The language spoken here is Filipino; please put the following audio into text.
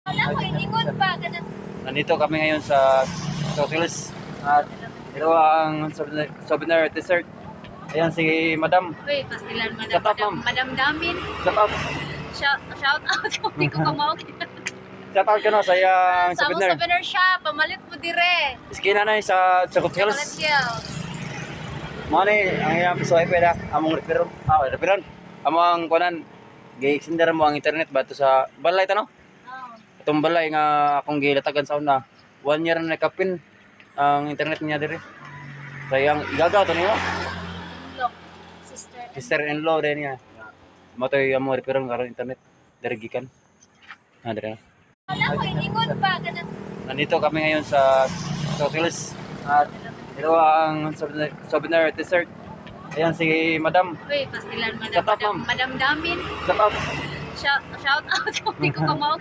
Wala ko, ingon pa. Ganun. Nandito kami ngayon sa Hotels at ito ang souvenir dessert. Ayan si Madam. Uy, pastilan man. Shut up, ma'am. Madam Damin. Shout out. Shout out. Hindi ko kamao. Shout out ka na sa iyang Sa among souvenir. souvenir shop. Pamalit mo dire. Iskina na sa Chocolate Hotels. shell. Mo ni ang iyang pisuay pwede among referon. Referon. Among kunan gi-extender mo ang internet ba to sa balay tano? Oh. Itong balay nga akong gilatagan sa una. 1 year na nakapin ang internet niya dire. Sayang igagaw to niyo. Look, sister. Sister-in-law din niya. Matoy amo referon karon internet dire gikan. Dire. Wala ko, ingon pa. Ganun. Nandito kami ngayon sa Hotels at ito ang souvenir dessert. Ayan si Madam. Uy, pastilan man. Shut up, ma'am. Madam Damin. Shout out. Shout out. Hindi ko kamao.